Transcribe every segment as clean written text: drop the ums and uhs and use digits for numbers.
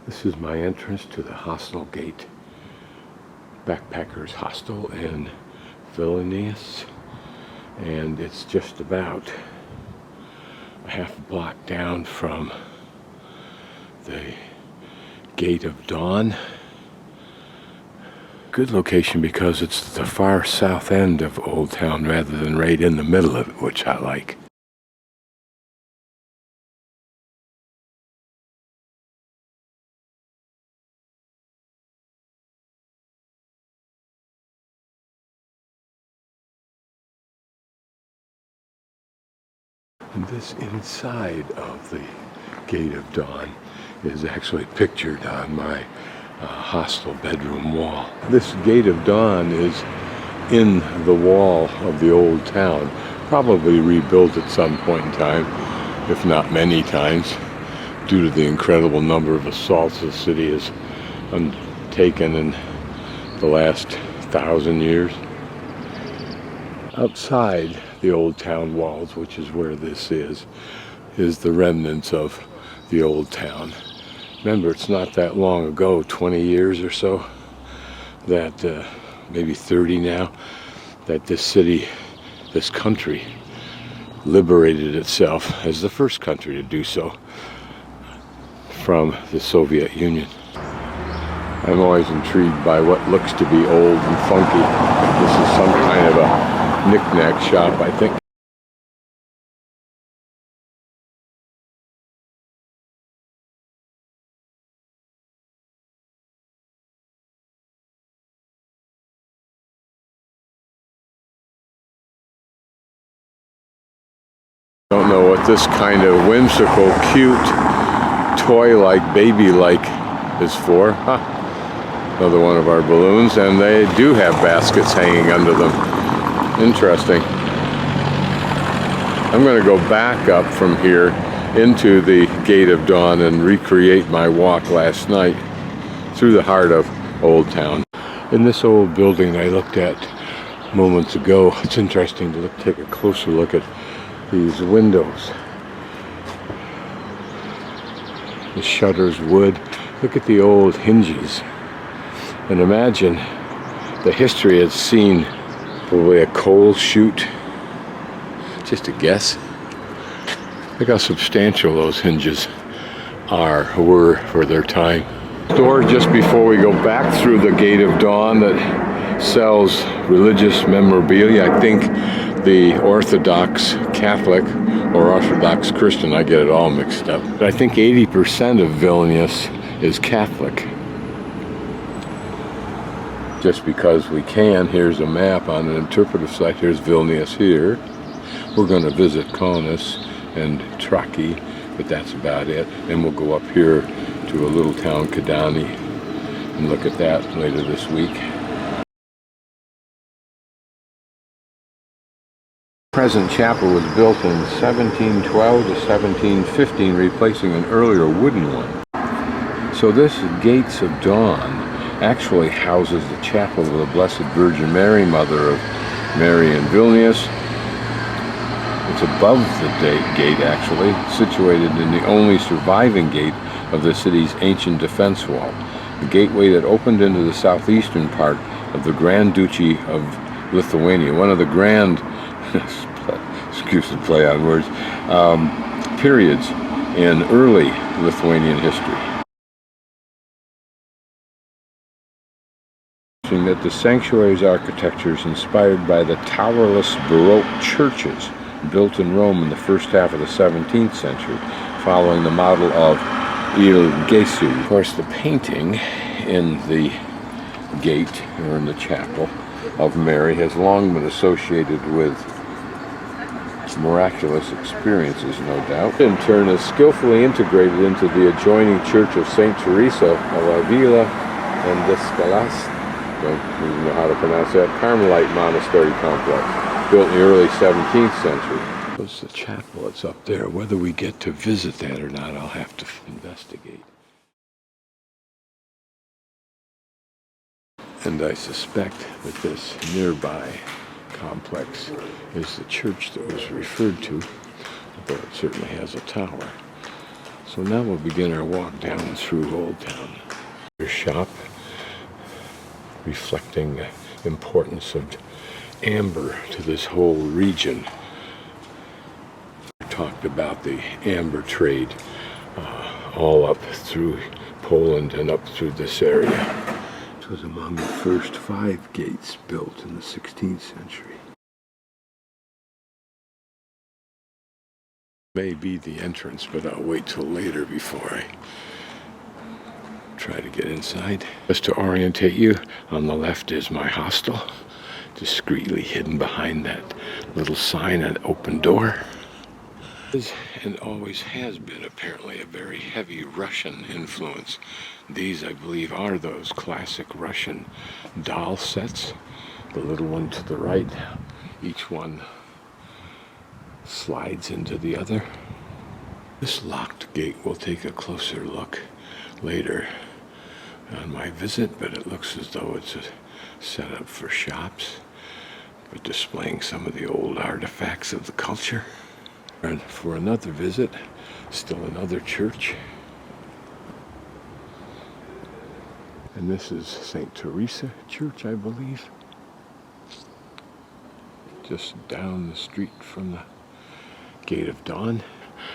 This is my entrance to the Hostel gate. Backpackers Hostel in Vilnius. And it's just about a half a block down from the Gate of Dawn. Good location because it's the far south end of Old Town rather than right in the middle of it, which I like. And this inside of the Gate of Dawn is actually pictured on my hostel bedroom wall. This Gate of Dawn is in the wall of the Old Town, probably rebuilt at some point in time, if not many times, due to the incredible number of assaults the city has undertaken in the last 1,000 years. Outside the Old Town walls, which is where this is the remnants of the Old Town. Remember, it's not that long ago, 20 years or so, that maybe 30 now, that this city, this country, liberated itself as the first country to do so from the Soviet Union. I'm always intrigued by what looks to be old and funky. This is some kind of a knick-knack shop, I think. Don't know what this kind of whimsical, cute, toy-like, baby-like is for. Huh. Another one of our balloons, and they do have baskets hanging under them. Interesting. I'm going to go back up from here into the Gate of Dawn and recreate my walk last night through the heart of Old Town. In this old building I looked at moments ago, it's interesting to take a closer look at these windows. The shutters wood. Look at the old hinges. And imagine the history it's seen. Probably a coal chute. Just a guess. Look how substantial those hinges were for their time. Store just before we go back through the Gate of Dawn that sells religious memorabilia. I think the Orthodox Catholic or Orthodox Christian, I get it all mixed up. But I think 80% of Vilnius is Catholic. Just because we can, here's a map on an interpretive site. Here's Vilnius here. We're going to visit Kaunas and Traki, but that's about it. And we'll go up here to a little town, Kėdainiai, and look at that later this week. The present chapel was built in 1712 to 1715, replacing an earlier wooden one. So this Gates of Dawn actually houses the chapel of the Blessed Virgin Mary, Mother of Mary in Vilnius. It's above the gate, actually, situated in the only surviving gate of the city's ancient defense wall, the gateway that opened into the southeastern part of the Grand Duchy of Lithuania, one of the grand, excuse the play on words, periods in early Lithuanian history. That the sanctuary's architecture is inspired by the towerless Baroque churches built in Rome in the first half of the 17th century, following the model of Il Gesù. Of course, the painting in the gate, or in the chapel of Mary, has long been associated with miraculous experiences, no doubt. In turn, is skillfully integrated into the adjoining church of St. Teresa of Avila and Descalas. Don't even know how to pronounce that, Carmelite monastery complex, built in the early 17th century. It's the chapel that's up there. Whether we get to visit that or not, I'll have to investigate. And I suspect that this nearby complex is the church that was referred to, although it certainly has a tower. So now we'll begin our walk down through Old Town. Your shop, reflecting the importance of amber to this whole region. We talked about the amber trade all up through Poland and up through this area. It was among the first 5 gates built in the 16th century. May be the entrance, but I'll wait till later before I try to get inside. Just to orientate you, on the left is my hostel, discreetly hidden behind that little sign and open door. And always has been apparently a very heavy Russian influence. These, I believe, are those classic Russian doll sets. The little one to the right, each one slides into the other. This locked gate, we'll take a closer look later on my visit, but it looks as though it's a setup for shops, but displaying some of the old artifacts of the culture. And for another visit, still another church. And this is St. Teresa Church, I believe. Just down the street from the Gate of Dawn.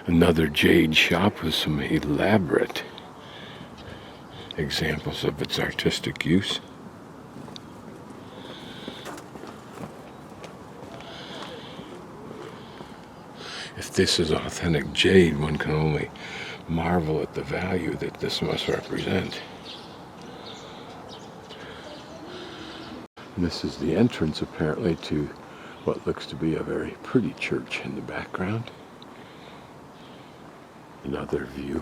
Another jade shop with some elaborate examples of its artistic use. If this is authentic jade, one can only marvel at the value that this must represent. And this is the entrance, apparently, to what looks to be a very pretty church in the background. Another view.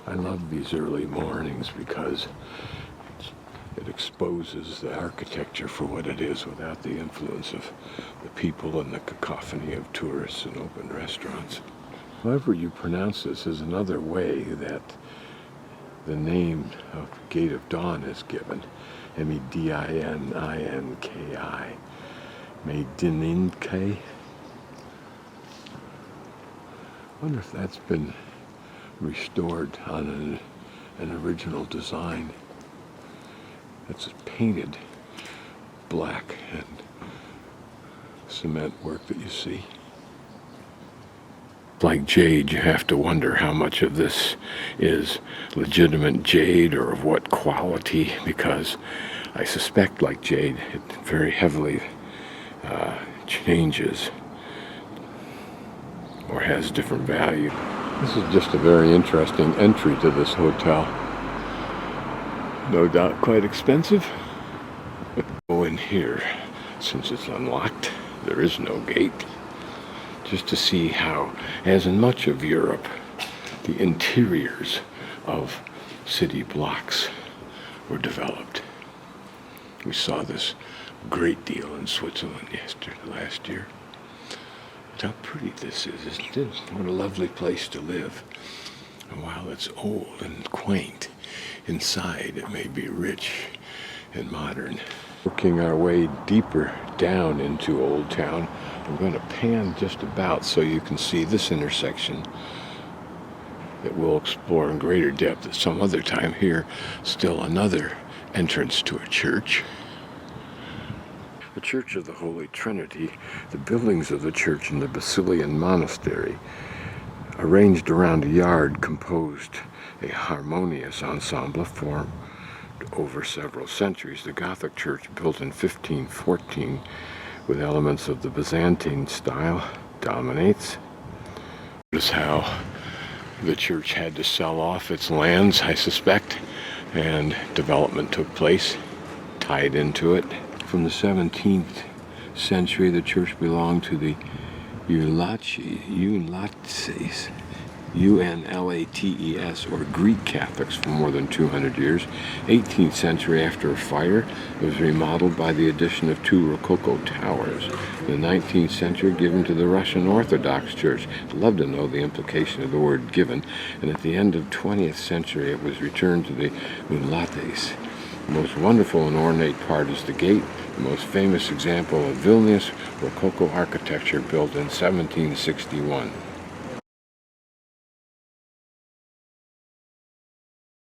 I love these early mornings because it exposes the architecture for what it is without the influence of the people and the cacophony of tourists and open restaurants. However you pronounce this is another way that the name of Gate of Dawn is given. Medinninki. Medinninki. I wonder if that's been restored on an original design. It's painted black and cement work that you see. Like jade, you have to wonder how much of this is legitimate jade or of what quality, because I suspect, like jade, it very heavily changes or has different value. This is just a very interesting entry to this hotel. No doubt quite expensive. Go in here, since it's unlocked, there is no gate, just to see how, as in much of Europe, the interiors of city blocks were developed. We saw this a great deal in Switzerland last year. How pretty this is, isn't it? What a lovely place to live. And while it's old and quaint, inside it may be rich and modern. Working our way deeper down into Old Town, I'm going to pan just about so you can see this intersection that we'll explore in greater depth at some other time. Here, still another entrance to a church. The Church of the Holy Trinity, the buildings of the church and the Basilian Monastery, arranged around a yard, composed a harmonious ensemble formed over several centuries. The Gothic church, built in 1514 with elements of the Byzantine style, dominates. Notice how the church had to sell off its lands, I suspect, and development took place, tied into it. From the 17th century, the church belonged to the Unlates, U-N-L-A-T-E-S, or Greek Catholics for more than 200 years. 18th century, after a fire, it was remodeled by the addition of 2 Rococo towers. In the 19th century, given to the Russian Orthodox Church. I'd love to know the implication of the word given. And at the end of 20th century, it was returned to the Unlates. The most wonderful and ornate part is the gate, the most famous example of Vilnius Rococo architecture, built in 1761.